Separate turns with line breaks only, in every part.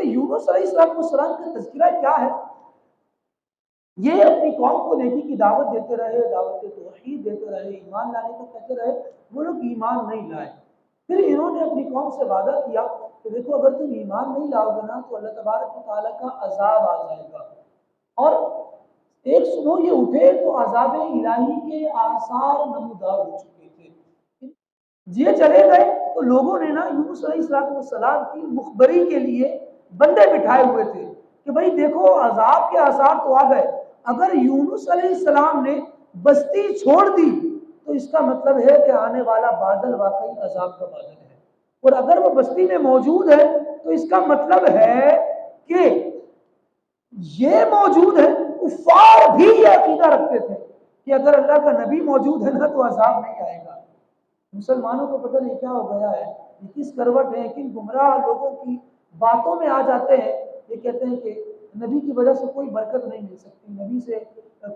یونس علیہ السلام کا تذکرہ کیا ہے؟ یہ اپنی قوم کو نیکی کی دعوت دیتے رہے، دعوت توحید دیتے رہے، ایمان لانے کو کہتے رہے، وہ لوگ ایمان نہیں لائے۔ پھر انہوں نے اپنی قوم سے وعدہ کیا کہ دیکھو اگر تم ایمان نہیں لاؤ گے نا تو اللہ تبارک و تعالیٰ کا عذاب آ جائے گا، اور ایک صبح یہ اٹھے تو عذاب الہی کے آثار نمودار ہو چکے تھے۔ یہ چلے گئے تو لوگوں نے نا یونس علیہ السلام کی مخبری کے لیے بندے بٹھائے ہوئے تھے کہ بھائی دیکھو عذاب کے آثار تو آ گئے، اگر یونس علیہ السلام نے بستی چھوڑ دی تو اس کا مطلب ہے کہ آنے والا بادل واقعی عذاب کا بادل ہے، اور اگر وہ بستی میں موجود ہے تو اس کا مطلب ہے کہ یہ موجود ہے۔ کفار بھی یہ عقیدہ رکھتے تھے کہ اگر اللہ کا نبی موجود ہے نا تو عذاب نہیں آئے گا۔ مسلمانوں کو پتہ نہیں کیا ہو گیا ہے، یہ کس کروٹ ہے، کن گمراہ لوگوں کی باتوں میں آ جاتے ہیں۔ یہ کہتے ہیں کہ نبی کی وجہ سے کوئی برکت نہیں مل سکتی، نبی سے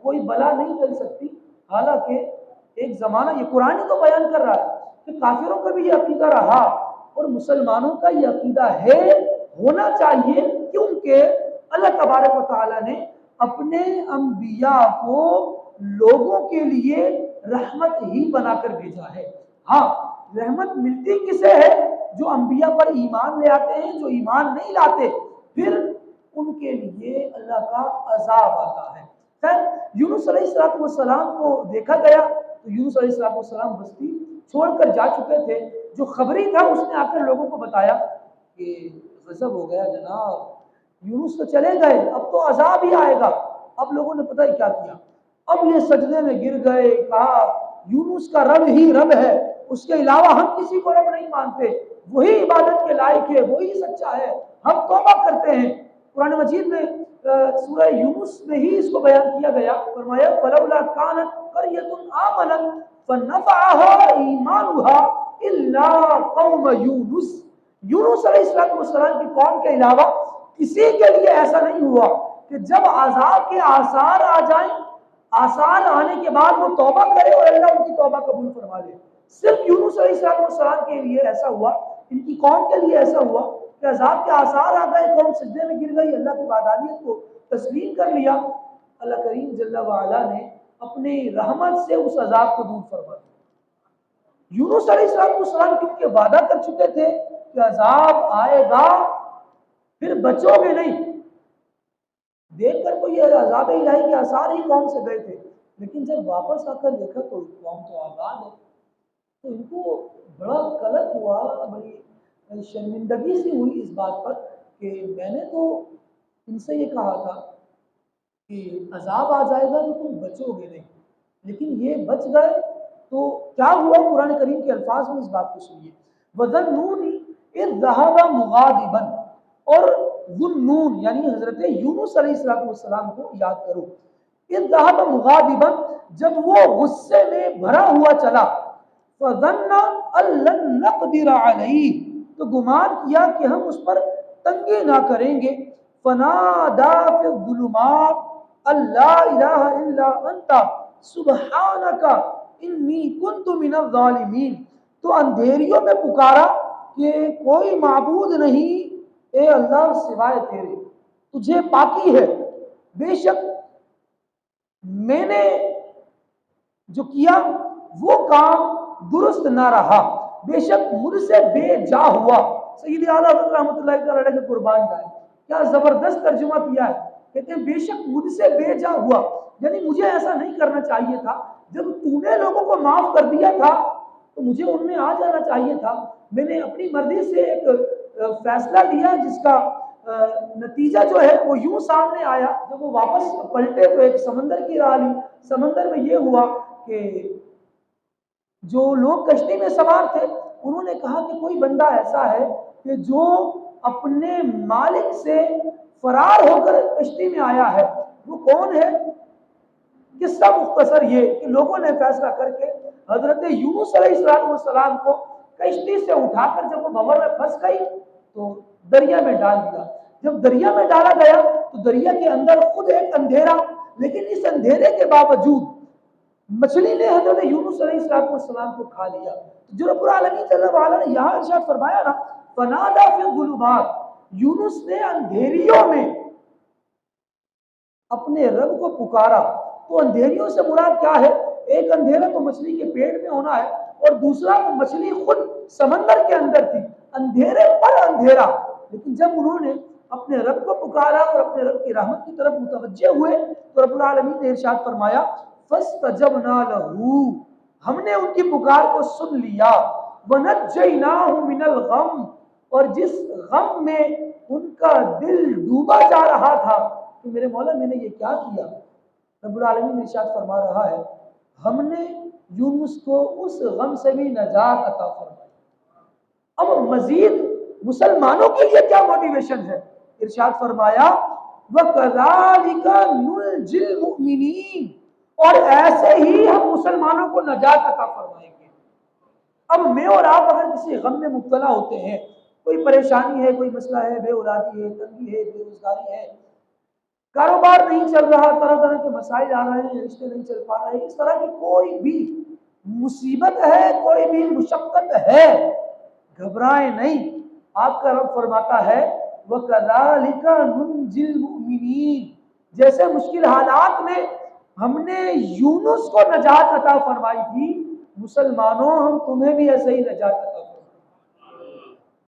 کوئی بلا نہیں مل سکتی، حالانکہ ایک زمانہ یہ قرآن تو بیان کر رہا ہے کہ کافروں کا بھی یہ عقیدہ رہا اور مسلمانوں کا یہ عقیدہ ہے، ہونا چاہیے، کیونکہ اللہ تبارک و تعالیٰ نے اپنے انبیاء کو لوگوں کے لیے رحمت ہی بنا کر بھیجا ہے۔ ہاں، رحمت ملتی کسے ہے؟ جو انبیاء پر ایمان لے آتے ہیں، جو ایمان نہیں لاتے پھر ان کے لیے اللہ کا عذاب آتا ہے۔ خیر، یونس علیہ السلام کو دیکھا گیا تو یونس علیہ السلام بستی چھوڑ کر جا چکے تھے۔ جو خبری تھا اس نے آ کر لوگوں کو بتایا کہ غضب ہو گیا جناب، یونس تو چلے گئے، اب تو عذاب ہی آئے گا۔ اب لوگوں نے پتہ ہی کیا کیا، اب یہ سجدے میں گر گئے، کہا یونس کا رب ہی رب ہے، اس کے علاوہ ہم کسی کو رب نہیں مانتے، وہی عبادت کے لائق ہے، وہی سچا ہے، ہم توبہ کرتے ہیں۔ قرآن مجید میں سورہ یونس میں ہی اس کو بیان کیا گیا، فرمایا فلولا کانت قریۃ آمنت فنفعها ایمانها الا قوم یونس۔ یونس علیہ السلام کی قوم کے علاوہ کسی کے لیے ایسا نہیں ہوا کہ جب عذاب کے آثار آ جائیں، آثار آنے کے بعد وہ توبہ کرے اور اللہ ان کی توبہ قبول فرما لے۔ صرف یونس علیہ السلام کے لیے ایسا ہوا، ان کی قوم کے لیے ایسا ہوا کہ عذاب کے آثار آ گئے، قوم سجدے میں گر گئی، اللہ کی وحدانیت کو تسلیم کر لیا۔ اللہ کریم جل وعلا نے اپنی رحمت سے اس عذاب کو دور فرما دیا۔ یونس علیہ السلام کیونکہ وعدہ کر چکے تھے کہ عذاب آئے گا پھر بچو گے نہیں، دیکھ کر کوئی عذاب الہی کے آثار ہی قوم سے گئے تھے، لیکن جب واپس آ کر دیکھا تو قوم تو آباد ہے، تو ان کو بڑا قلق ہوا، بڑی شرمندگی سی ہوئی اس بات پر کہ میں نے تو ان سے یہ کہا تھا کہ عذاب آ جائے گا تو تم بچو گے نہیں، لیکن یہ بچ گئے۔ تو کیا ہوا؟ قرآن کریم کے الفاظ میں اس بات کو سنیے، وَظَنُّونِ إِذْ ذَهَبَ مُغَاضِبًا، اور ذُنُّون یعنی حضرت یونس علیہ السلام کو یاد کرو، اذ ذهب مغاضبا، جب وہ غصے میں بھرا ہوا چلا، فظن ان لن نقدر علیہ، تو گمان کیا کہ ہم اس پر تنگی نہ کریں گے، فنادا فی الظلمات ان لا الہ الا انت سبحانک انی کنت من الظالمین، تو اندھیریوں میں پکارا کہ کوئی معبود نہیں اے اللہ سوائے تیرے، تجھے پاکی ہے، بے شک میں نے جو کیا وہ کام درست نہ رہا، بے شک مجھ سے بے جا ہوا۔ سید اعلیٰ رحمۃ اللہ تعالیٰ کے قربان جائے، کیا زبردست ترجمہ کیا ہے، کہتے ہیں بے شک مجھ سے بے جا ہوا، یعنی مجھے ایسا نہیں کرنا چاہیے تھا، جب تو نے لوگوں کو معاف کر دیا تھا تو مجھے ان میں آ جانا چاہیے تھا، میں نے اپنی مرضی سے ایک فیصلہ لیا جس کا نتیجہ جو ہے وہ یوں سامنے آیا، جب وہ واپس پلٹے تو ایک سمندر کی راہ لی، سمندر میں یہ ہوا کہ جو لوگ کشتی میں سوار تھے انہوں نے کہا کہ کوئی بندہ ایسا ہے کہ جو اپنے مالک سے فرار ہو کر کشتی میں آیا ہے، وہ کون ہے؟ قصہ مختصر یہ کہ لوگوں نے فیصلہ کر کے حضرت یونس علیہ السلام کو کشتی سے اٹھا کر جب وہ بھنور میں پھنس گئی تو دریا میں ڈال دیا۔ جب دریا میں ڈالا گیا تو دریا کے اندر خود ایک اندھیرا، لیکن اس اندھیرے کے باوجود مچھلی نے حضرت یونس علیہ السلام کو کھا لیا۔ جو رب العالمین جل وعلا نے یہاں ارشاد فرمایا نا، فنادا فی الظلمات، یونس نے اندھیریوں میں اپنے رب کو پکارا. تو اندھیریوں سے مراد کیا ہے؟ ایک اندھیرا تو مچھلی کے پیٹ میں ہونا ہے اور دوسرا مچھلی خود سمندر کے اندر تھی. اندھیرے پر اندھیرا. لیکن جب انہوں نے اپنے رب کو پکارا اور اپنے رب کی رحمت کی طرف متوجہ ہوئے تو رب العالمین نے ارشاد فرمایا فاستجبنا له، ہم نے ان کی پکار کو سن لیا. ونجیناہ من الغم، اور جس غم میں ان کا دل ڈوبا جا رہا تھا کہ میرے مولا میں نے یہ کیا کیا، رب العالمین ارشاد فرما رہا ہے ہم نے یونس کو اس غم سے بھی نجات عطا فرمائی. اب مزید مسلمانوں کے لیے کیا موٹیویشن ہے؟ ارشاد فرمایا وَكَذَلِكَ نُنْجِي الْمُؤْمِنِينَ، اور ایسے ہی ہم مسلمانوں کو نجات عطا فرمائیں گے. اب میں اور آپ اگر کسی غم میں مبتلا ہوتے ہیں، کوئی پریشانی ہے، کوئی مسئلہ ہے، بے اولادی ہے، تنگی ہے، بے روزگاری ہے، کاروبار نہیں چل رہا، طرح طرح کے مسائل آ رہے ہیں، رشتے نہیں چل پا رہے، اس طرح کی کوئی بھی مصیبت ہے، کوئی بھی مشقت ہے، گھبرائیں نہیں. آپ کا رب فرماتا ہے وَكَذَلِكَ نُنْجِي الْمُؤْمِنِينَ، جیسے مشکل حالات میں ہم نے یونس کو نجات عطا فرمائی تھی، مسلمانوں ہم تمہیں بھی ایسے ہی نجات عطا